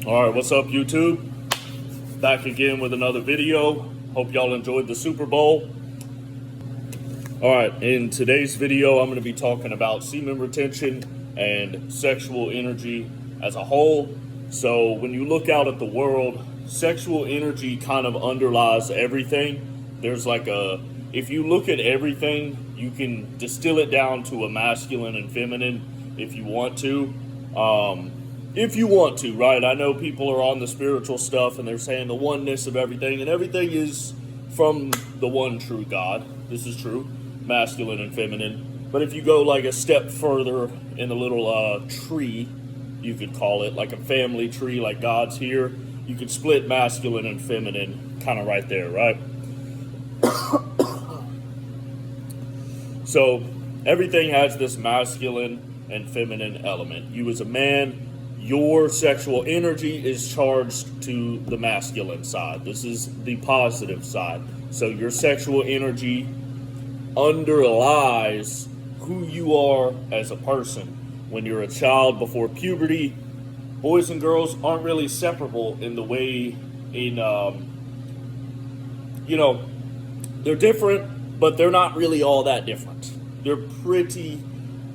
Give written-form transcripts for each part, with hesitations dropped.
Alright, what's up YouTube? Back again with another video. Hope y'all enjoyed the Super Bowl. Alright, in today's video I'm going to be talking about semen retention and sexual energy as a whole. So when you look out at the world, sexual energy kind of underlies everything. There's like if you look at everything, you can distill it down to a masculine and feminine if you want to. Right? I know people are on the spiritual stuff and they're saying the oneness of everything, and everything is from the one true God. This is true, masculine and feminine. But if you go like a step further in the little tree, you could call it like a family tree, like God's here, you could split masculine and feminine kind of right there, right? So everything has this masculine and feminine element. You as a man, your sexual energy is charged to the masculine side. This is the positive side. So your sexual energy underlies who you are as a person. When you're a child before puberty, boys and girls aren't really separable in the way they're different, but they're not really all that different. They're pretty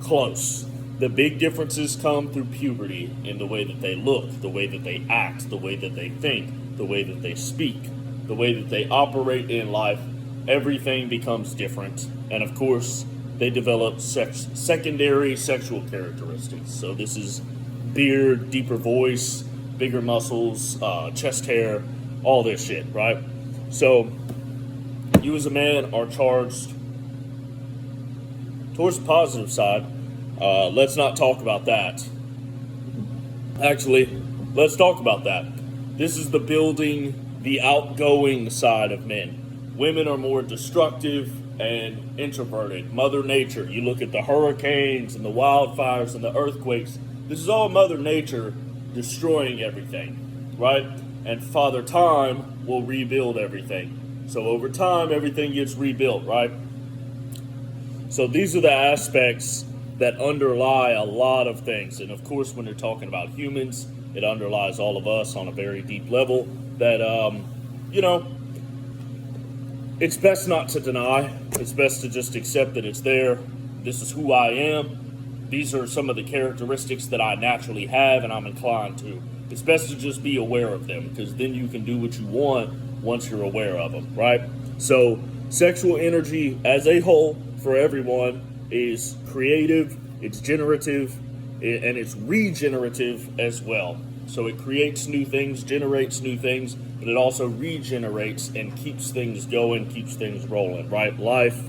close. The big differences come through puberty in the way that they look, the way that they act, the way that they think, the way that they speak, the way that they operate in life. Everything becomes different. And of course, they develop secondary sexual characteristics. So this is beard, deeper voice, bigger muscles, chest hair, all this shit, right? So you as a man are charged towards the positive side. Let's not talk about that. Actually, let's talk about that. This is the building, the outgoing side of men. Women are more destructive and introverted. Mother Nature, you look at the hurricanes and the wildfires and the earthquakes. This is all Mother Nature destroying everything, right? And Father Time will rebuild everything. So over time, everything gets rebuilt, right? So these are the aspects that underlie a lot of things. And of course, when you're talking about humans, it underlies all of us on a very deep level that, it's best not to deny. It's best to just accept that it's there. This is who I am. These are some of the characteristics that I naturally have and I'm inclined to. It's best to just be aware of them, because then you can do what you want once you're aware of them, right? So sexual energy as a whole for everyone is creative, it's generative, and it's regenerative as well. So it creates new things, generates new things, but it also regenerates and keeps things going, keeps things rolling, right? Life,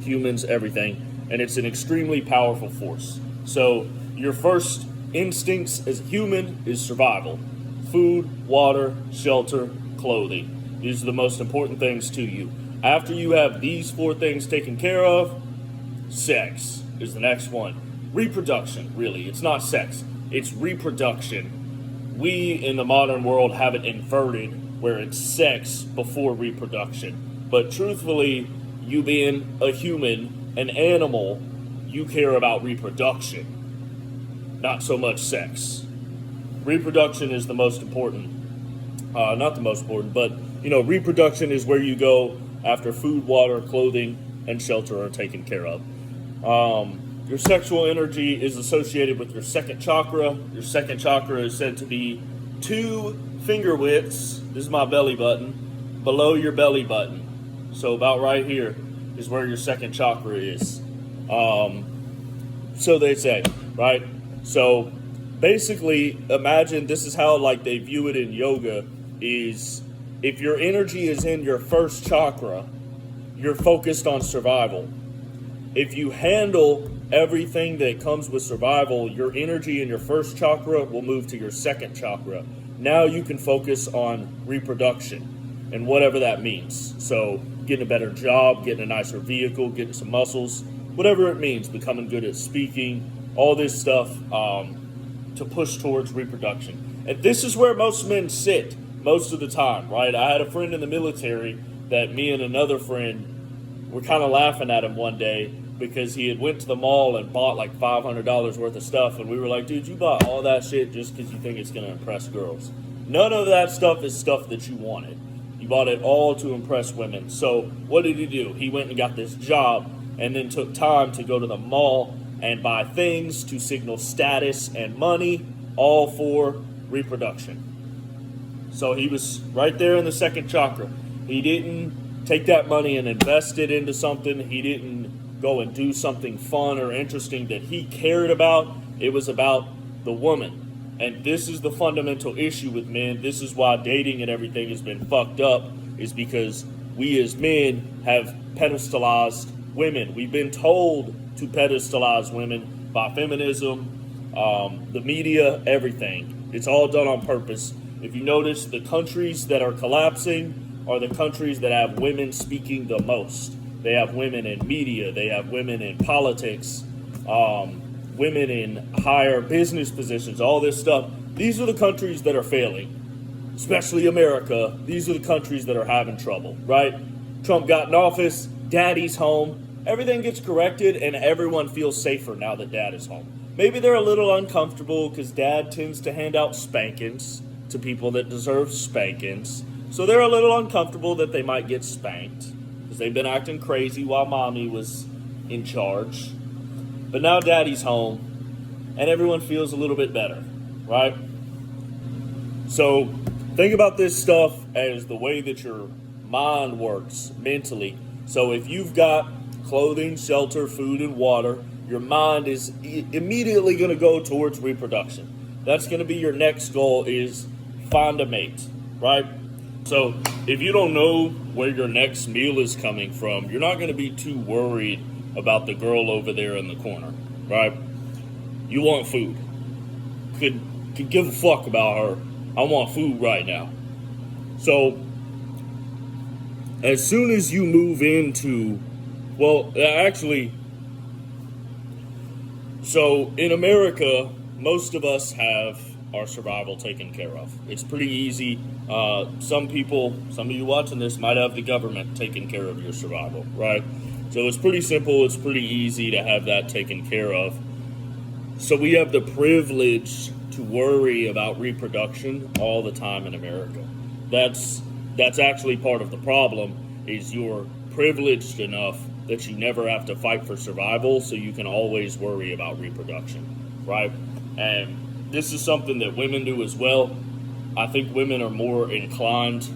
humans, everything. And it's an extremely powerful force. So your first instincts as a human is survival. Food, water, shelter, clothing. These are the most important things to you. After you have these four things taken care of, sex is the next one. Reproduction, really. It's not sex. It's reproduction. We, in the modern world, have it inverted, where it's sex before reproduction. But truthfully, you being a human, an animal, you care about reproduction, not so much sex. Reproduction is the most important. Not the most important, but, reproduction is where you go after food, water, clothing, and shelter are taken care of. Your sexual energy is associated with your second chakra. Your second chakra is said to be 2 finger widths, this is my belly button, below your belly button. So about right here is where your second chakra is. So they say, right? So basically, imagine this is how they view it in yoga, is if your energy is in your first chakra, you're focused on survival. If you handle everything that comes with survival, your energy in your first chakra will move to your second chakra. Now you can focus on reproduction and whatever that means. So getting a better job, getting a nicer vehicle, getting some muscles, whatever it means, becoming good at speaking, all this stuff to push towards reproduction. And this is where most men sit most of the time, right? I had a friend in the military that me and another friend were kind of laughing at him one day because he had went to the mall and bought like $500 worth of stuff, and we were like, dude, you bought all that shit just because you think it's going to impress girls. None of that stuff is stuff that you wanted. You bought it all to impress women. So what did he do? He went and got this job and then took time to go to the mall and buy things to signal status and money, all for reproduction. So he was right there in the second chakra. He didn't take that money and invest it into something. He didn't go and do something fun or interesting that he cared about. It was about the woman. And this is the fundamental issue with men. This is why dating and everything has been fucked up, is because we as men have pedestalized women. We've been told to pedestalize women by feminism, the media, everything. It's all done on purpose. If you notice, the countries that are collapsing are the countries that have women speaking the most. They have women in media. They have women in politics. Women in higher business positions, all this stuff. These are the countries that are failing, especially America. These are the countries that are having trouble, right? Trump got in office, daddy's home, everything gets corrected, and everyone feels safer now that dad is home. Maybe they're a little uncomfortable because dad tends to hand out spankings to people that deserve spankings. So they're a little uncomfortable that they might get spanked because they've been acting crazy while mommy was in charge. But now daddy's home, and everyone feels a little bit better, right? So think about this stuff as the way that your mind works mentally. So if you've got clothing, shelter, food, and water, your mind is immediately going to go towards reproduction. That's going to be your next goal, is find a mate, right? So if you don't know where your next meal is coming from, you're not going to be too worried about the girl over there in the corner, right? You want food. Could give a fuck about her. I want food right now. So as soon as you move into, so in America, most of us have our survival taken care of. It's pretty easy. Some of you watching this might have the government taking care of your survival, right? So it's pretty simple, it's pretty easy to have that taken care of. So we have the privilege to worry about reproduction all the time in America. That's actually part of the problem, is you're privileged enough that you never have to fight for survival, so you can always worry about reproduction, right? And this is something that women do as well. I think women are more inclined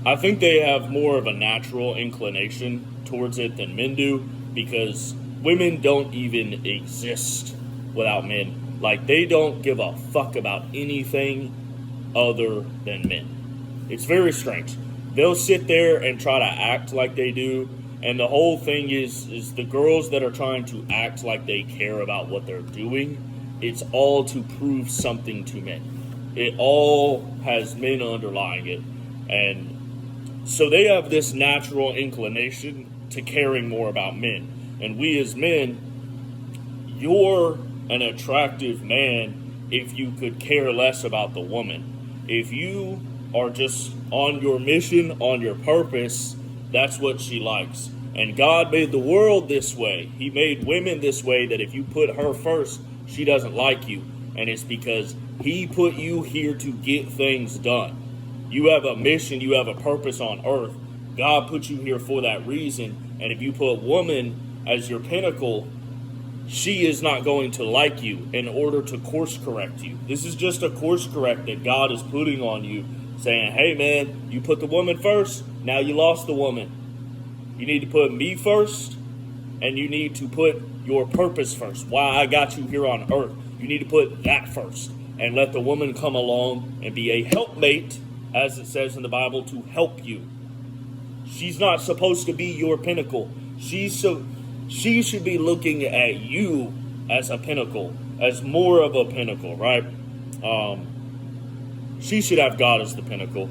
I think they have more of a natural inclination towards it than men do, because women don't even exist without men. Like, they don't give a fuck about anything other than men. It's very strange. They'll sit there and try to act like they do, and the whole thing is the girls that are trying to act like they care about what they're doing, it's all to prove something to men. It all has men underlying it, and so they have this natural inclination to caring more about men. And we as men, you're an attractive man if you could care less about the woman. If you are just on your mission, on your purpose, that's what she likes. And God made the world this way. He made women this way, that if you put her first, she doesn't like you. And it's because He put you here to get things done. You have a mission, you have a purpose on earth. God put you here for that reason. And if you put woman as your pinnacle, she is not going to like you in order to course correct you. This is just a course correct that God is putting on you, saying, hey man, you put the woman first, now you lost the woman. You need to put me first, and you need to put your purpose first. Why I got you here on earth. You need to put that first, and let the woman come along and be a helpmate, as it says in the Bible, to help you. She's not supposed to be your pinnacle. She should be looking at you as a pinnacle, as more of a pinnacle, right? She should have God as the pinnacle.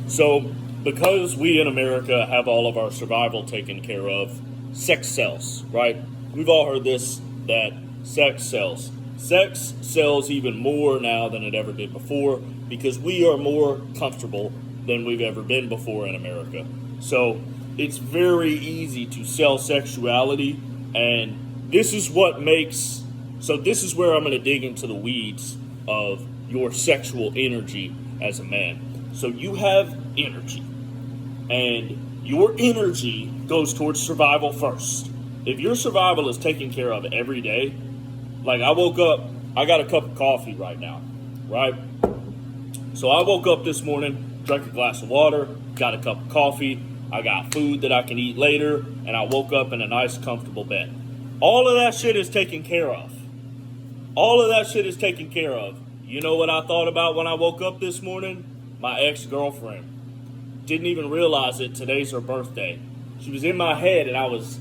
So, because we in America have all of our survival taken care of, sex sells, right? We've all heard this, that sex sells. Sex sells even more now than it ever did before, because we are more comfortable than we've ever been before in America. So it's very easy to sell sexuality, and this is what makes, so this is where I'm going to dig into the weeds of your sexual energy as a man. So you have energy, and your energy goes towards survival first. If your survival is taken care of every day, like I woke up, I got a cup of coffee right now, right? So I woke up this morning, drank a glass of water, got a cup of coffee, I got food that I can eat later, and I woke up in a nice, comfortable bed. All of that shit is taken care of. All of that shit is taken care of. You know what I thought about when I woke up this morning? My ex-girlfriend. Didn't even realize it. Today's her birthday. She was in my head, and I was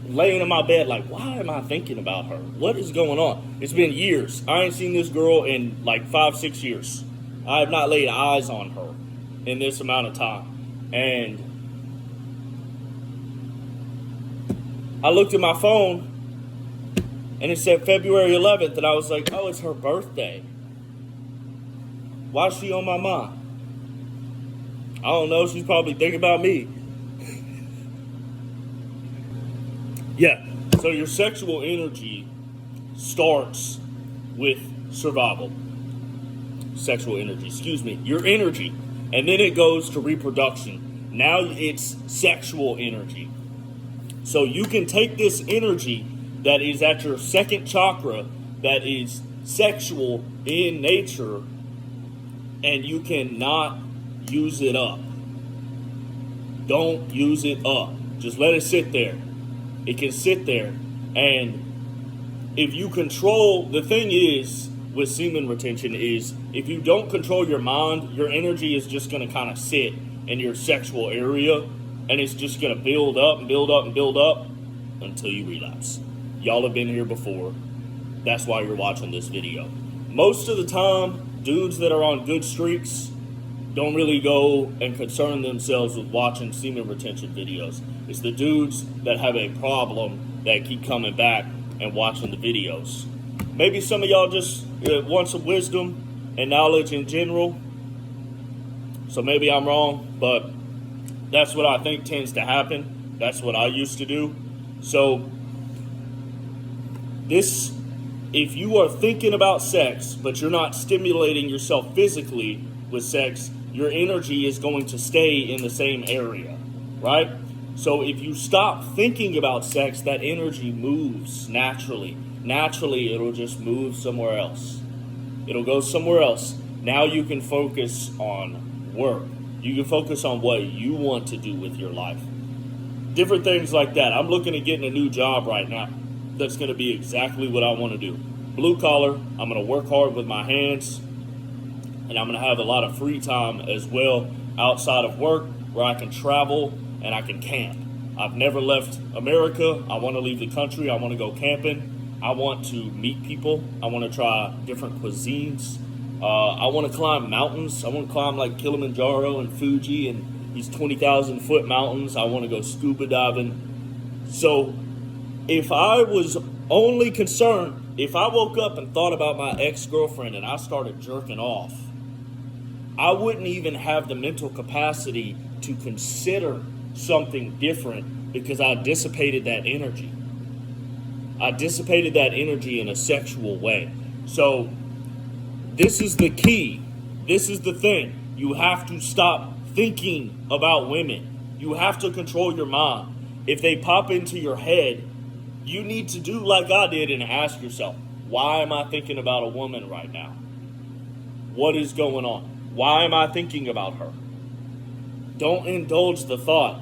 laying in my bed like, why am I thinking about her? What is going on? It's been years. I ain't seen this girl in like 5-6 years. I have not laid eyes on her in this amount of time. And I looked at my phone, and it said February 11th, and I was like, oh, it's her birthday. Why is she on my mind? I don't know. She's probably thinking about me. Yeah, so your sexual energy starts with survival. Your energy. And then it goes to reproduction. Now it's sexual energy. So you can take this energy that is at your second chakra, that is sexual in nature, and you cannot use it up. Don't use it up. Just let it sit there. It can sit there, and if you control, the thing is with semen retention is if you don't control your mind, your energy is just going to kind of sit in your sexual area, and it's just going to build up and build up and build up until you relapse. Y'all have been here before. That's why you're watching this video. Most of the time, dudes that are on good streaks don't really go and concern themselves with watching semen retention videos. It's the dudes that have a problem that keep coming back and watching the videos. Maybe some of y'all just want some wisdom and knowledge in general. So maybe I'm wrong, but that's what I think tends to happen. That's what I used to do. So if you are thinking about sex, but you're not stimulating yourself physically with sex, your energy is going to stay in the same area, right? So if you stop thinking about sex, that energy moves naturally. Naturally, it'll just move somewhere else. It'll go somewhere else. Now you can focus on work. You can focus on what you want to do with your life. Different things like that. I'm looking at getting a new job right now. That's going to be exactly what I want to do. Blue collar. I'm going to work hard with my hands. And I'm going to have a lot of free time as well outside of work where I can travel and I can camp. I've never left America. I want to leave the country. I want to go camping. I want to meet people. I want to try different cuisines. I want to climb mountains. I want to climb like Kilimanjaro and Fuji and these 20,000 foot mountains. I want to go scuba diving. So if I was only concerned, if I woke up and thought about my ex-girlfriend and I started jerking off, I wouldn't even have the mental capacity to consider something different because I dissipated that energy. I dissipated that energy in a sexual way. So this is the key. This is the thing. You have to stop thinking about women. You have to control your mind. If they pop into your head, you need to do like I did and ask yourself, why am I thinking about a woman right now? What is going on? Why am I thinking about her? Don't indulge the thought.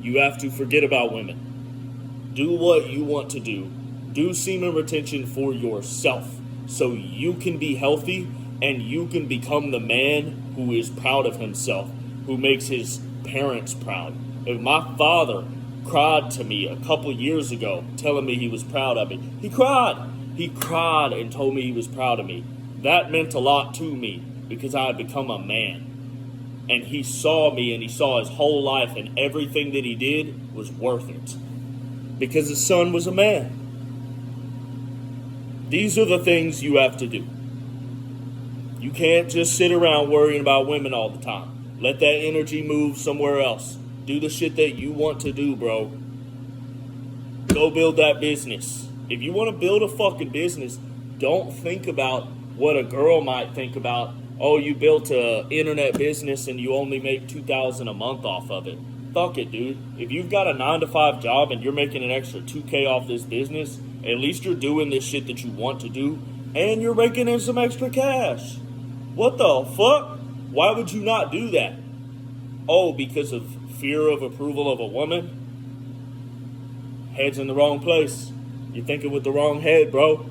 You have to forget about women. Do what you want to do. Do semen retention for yourself so you can be healthy and you can become the man who is proud of himself, who makes his parents proud. If my father cried to me a couple years ago telling me he was proud of me, he cried. He cried and told me he was proud of me. That meant a lot to me because I had become a man. And he saw me and he saw his whole life and everything that he did was worth it. Because his son was a man. These are the things you have to do. You can't just sit around worrying about women all the time. Let that energy move somewhere else. Do the shit that you want to do, bro. Go build that business. If you want to build a fucking business, don't think about what a girl might think about. Oh, you built an internet business and you only make $2,000 a month off of it. Fuck it, dude. If you've got a 9-to-5 job and you're making an extra $2K off this business, at least you're doing this shit that you want to do and you're raking in some extra cash. What the fuck? Why would you not do that? Oh, because of fear of approval of a woman? Head's in the wrong place. You're thinking with the wrong head, bro.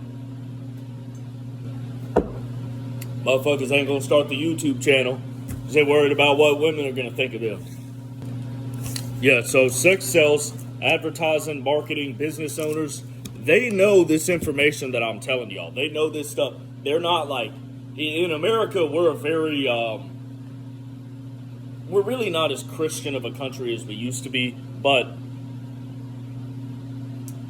Motherfuckers ain't gonna start the YouTube channel because they're worried about what women are gonna think of them. Yeah, so sex sells, advertising, marketing, business owners, they know this information that I'm telling y'all. They know this stuff. They're not like, in America, we're a very, we're really not as Christian of a country as we used to be, but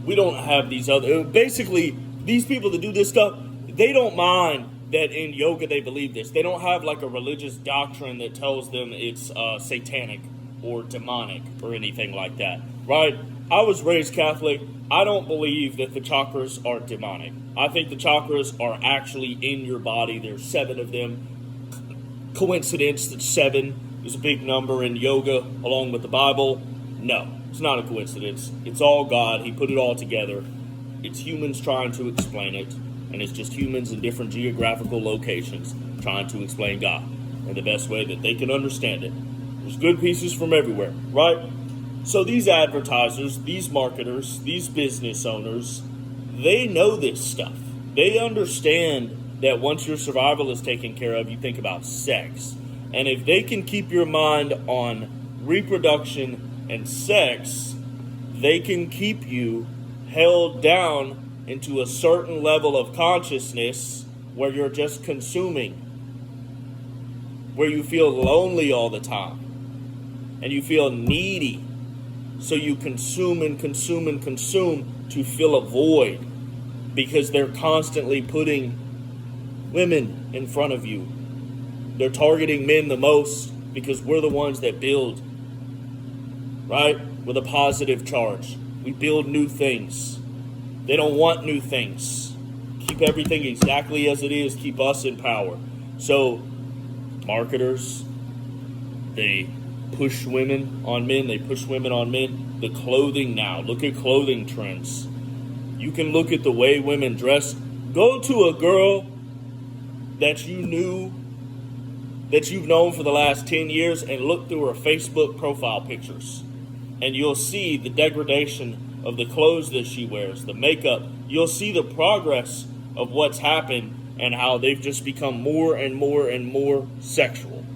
we don't have these other, basically, these people that do this stuff, they don't mind that in yoga they believe this. They don't have like a religious doctrine that tells them it's satanic or demonic or anything like that, right? I was raised Catholic. I don't believe that the chakras are demonic. I think the chakras are actually in your body. There's 7 of them. Coincidence that 7 is a big number in yoga along with the Bible? No, it's not a coincidence. It's all God. He put it all together. It's humans trying to explain it. And it's just humans in different geographical locations trying to explain God in the best way that they can understand it. There's good pieces from everywhere, right? So these advertisers, these marketers, these business owners, they know this stuff. They understand that once your survival is taken care of, you think about sex. And if they can keep your mind on reproduction and sex, they can keep you held down into a certain level of consciousness where you're just consuming, where you feel lonely all the time, and you feel needy, so you consume and consume and consume to fill a void, because they're constantly putting women in front of you. They're targeting men the most because we're the ones that build, right? With a positive charge. We build new things. They don't want new things. Keep everything exactly as it is. Keep us in power. So, marketers, they push women on men. They push women on men. The clothing now. Look at clothing trends. You can look at the way women dress. Go to a girl that you knew, that you've known for the last 10 years, and look through her Facebook profile pictures. And you'll see the degradation of the clothes that she wears, the makeup. You'll see the progress of what's happened and how they've just become more and more and more sexual.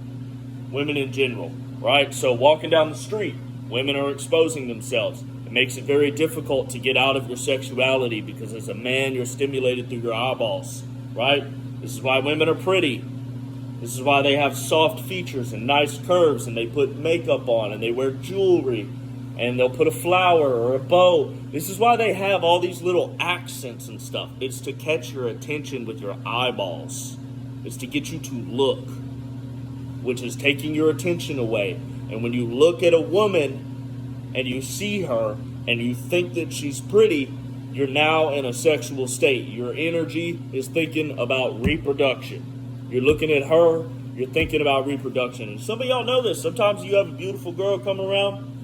Women in general, right? So walking down the street, women are exposing themselves. It makes it very difficult to get out of your sexuality because as a man, you're stimulated through your eyeballs, right? This is why women are pretty. This is why they have soft features and nice curves, and they put makeup on and they wear jewelry. And they'll put a flower or a bow. This is why they have all these little accents and stuff. It's to catch your attention with your eyeballs. It's to get you to look, which is taking your attention away. And when you look at a woman and you see her and you think that she's pretty, you're now in a sexual state. Your energy is thinking about reproduction. You're looking at her, you're thinking about reproduction. And some of y'all know this. Sometimes you have a beautiful girl come around,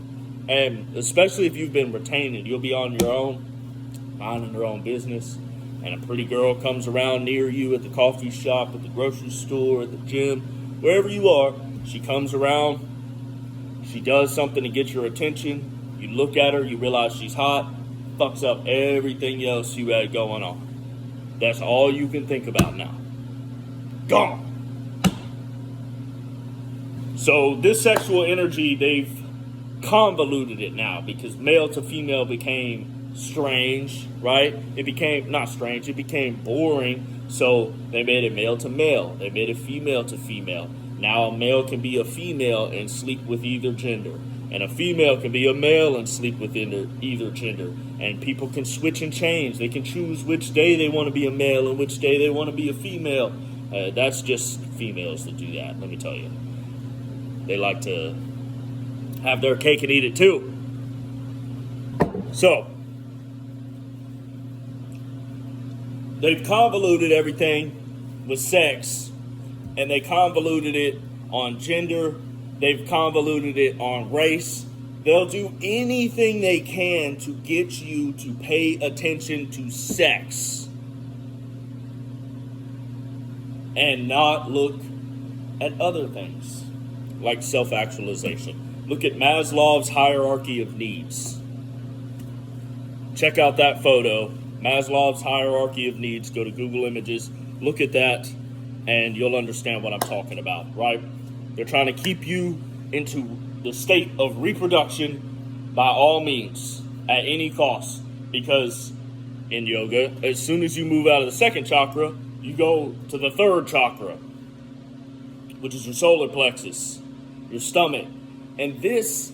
and especially if you've been retaining, you'll be on your own, minding your own business, and a pretty girl comes around near you at the coffee shop, at the grocery store, at the gym, wherever you are. She comes around, she does something to get your attention, you look at her, you realize she's hot, fucks up everything else you had going on. That's all you can think about now. Gone. So this sexual energy, they've convoluted it now because male to female became strange, right? It became not strange, it became boring. So they made it male to male. They made it female to female. Now a male can be a female and sleep with either gender. And a female can be a male and sleep with either gender. And people can switch and change. They can choose which day they want to be a male and which day they want to be a female. That's just females that do that, let me tell you. They like to have their cake and eat it too. So, they've convoluted everything with sex, and they convoluted it on gender. They've convoluted it on race. They'll do anything they can to get you to pay attention to sex and not look at other things like self-actualization. Look at Maslow's hierarchy of needs. Check out that photo, Maslow's hierarchy of needs. Go to Google Images, look at that, and you'll understand what I'm talking about, right? They're trying to keep you into the state of reproduction by all means, at any cost. Because in yoga, as soon as you move out of the second chakra, you go to the third chakra, which is your solar plexus, your stomach. And this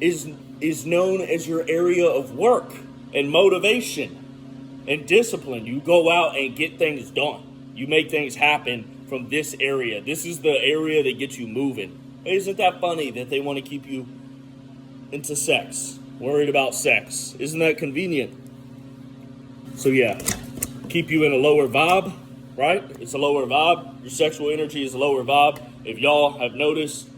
is known as your area of work and motivation and discipline. You go out and get things done. You make things happen from this area. This is the area that gets you moving. Isn't that funny that they want to keep you into sex, worried about sex? Isn't that convenient? So yeah, keep you in a lower vibe, right? It's a lower vibe. Your sexual energy is a lower vibe. If y'all have noticed,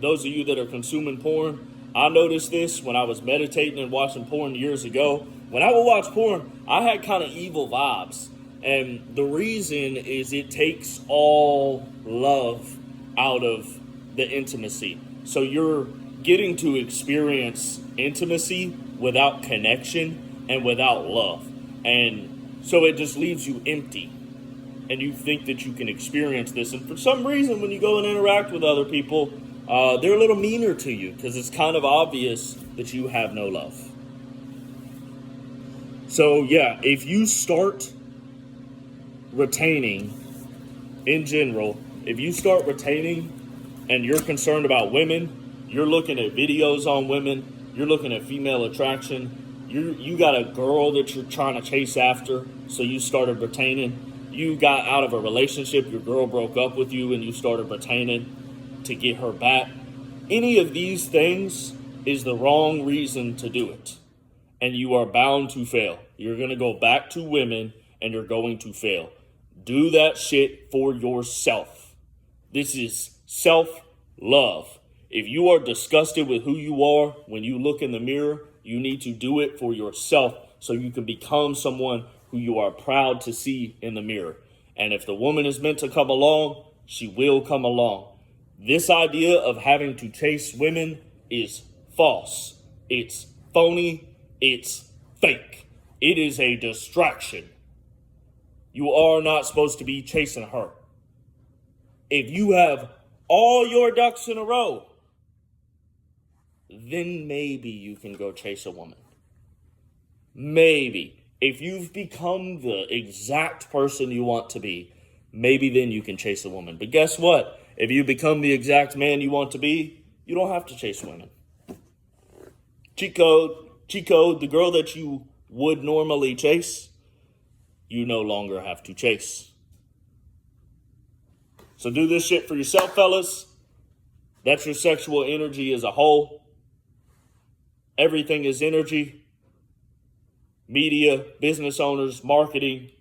those of you that are consuming porn, I noticed this when I was meditating and watching porn years ago. When I would watch porn, I had kind of evil vibes. And the reason is it takes all love out of the intimacy. So you're getting to experience intimacy without connection and without love. And so it just leaves you empty. And you think that you can experience this. And for some reason, when you go and interact with other people, they're a little meaner to you because it's kind of obvious that you have no love. So yeah, if you start retaining, in general, if you start retaining and you're concerned about women, you're looking at videos on women, you're looking at female attraction, you got a girl that you're trying to chase after, so you started retaining, you got out of a relationship, your girl broke up with you and you started retaining to get her back. Any of these things is the wrong reason to do it. And you are bound to fail. You're going to go back to women and you're going to fail. Do that shit for yourself. This is self-love. If you are disgusted with who you are when you look in the mirror, you need to do it for yourself so you can become someone who you are proud to see in the mirror. And if the woman is meant to come along, she will come along. This idea of having to chase women is false. It's phony. It's fake. It is a distraction. You are not supposed to be chasing her. If you have all your ducks in a row, then maybe you can go chase a woman. Maybe. If you've become the exact person you want to be, maybe then you can chase a woman. But guess what? If you become the exact man you want to be, you don't have to chase women. Cheat code, the girl that you would normally chase, you no longer have to chase. So do this shit for yourself, fellas. That's your sexual energy as a whole. Everything is energy. Media, business owners, marketing,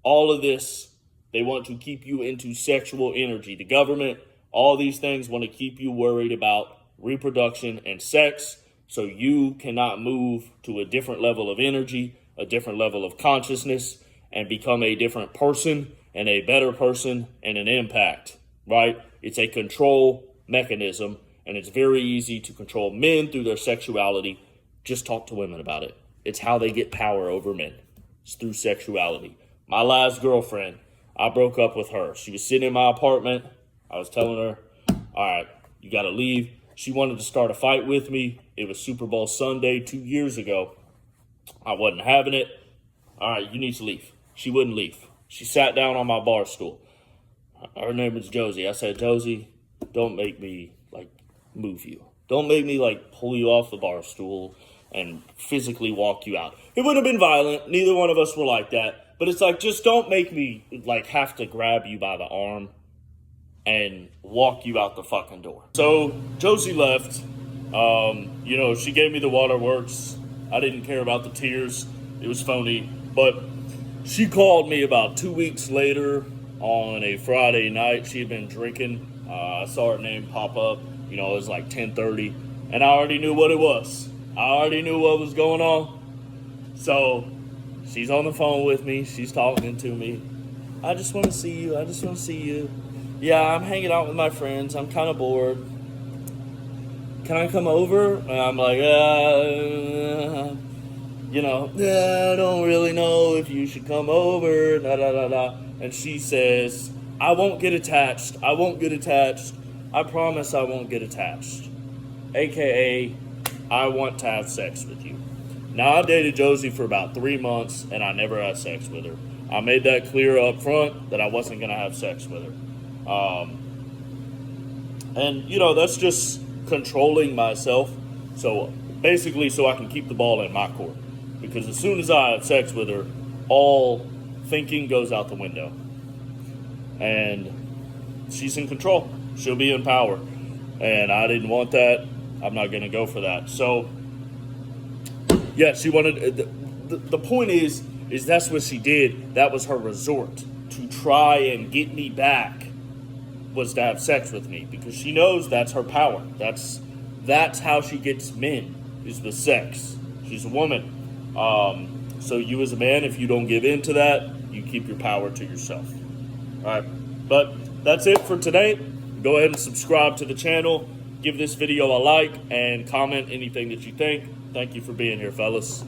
all of this, they want to keep you into sexual energy. The government, all these things want to keep you worried about reproduction and sex, so you cannot move to a different level of energy, a different level of consciousness, and become a different person and a better person and an impact, right? It's a control mechanism, and it's very easy to control men through their sexuality. Just talk to women about it. It's how they get power over men. It's through sexuality. My last girlfriend, I broke up with her. She was sitting in my apartment. I was telling her, all right, you got to leave. She wanted to start a fight with me. It was Super Bowl Sunday 2 years ago. I wasn't having it. All right, you need to leave. She wouldn't leave. She sat down on my bar stool. Her name is Josie. I said, Josie, don't make me, move you. Don't make me, pull you off the bar stool and physically walk you out. It would have been violent. Neither one of us were like that. But it's like, just don't make me like have to grab you by the arm and walk you out the fucking door. So Josie left. You know, she gave me the waterworks. I didn't care about the tears. It was phony. But she called me about 2 weeks later on a Friday night. She had been drinking. I saw her name pop up. You know, it was like 10:30. And I already knew what it was. I already knew what was going on. So she's on the phone with me. She's talking to me. I just want to see you. I just want to see you. Yeah, I'm hanging out with my friends. I'm kind of bored. Can I come over? And I'm like, you know, I don't really know if you should come over. Da, da, da, da. And she says, I won't get attached. I won't get attached. I promise I won't get attached. AKA, I want to have sex with you. Now, I dated Josie for about 3 months, and I never had sex with her. I made that clear up front that I wasn't going to have sex with her. And, you know, that's just controlling myself. So, basically, so I can keep the ball in my court. Because as soon as I have sex with her, all thinking goes out the window. And she's in control. She'll be in power. And I didn't want that. I'm not going to go for that. So, yeah, she wanted... The point is that's what she did. That was her resort. To try and get me back was to have sex with me. Because she knows that's her power. That's how she gets men, is with sex. She's a woman. So you as a man, if you don't give in to that, you keep your power to yourself. Alright, but that's it for today. Go ahead and subscribe to the channel. Give this video a like and comment anything that you think. Thank you for being here, fellas.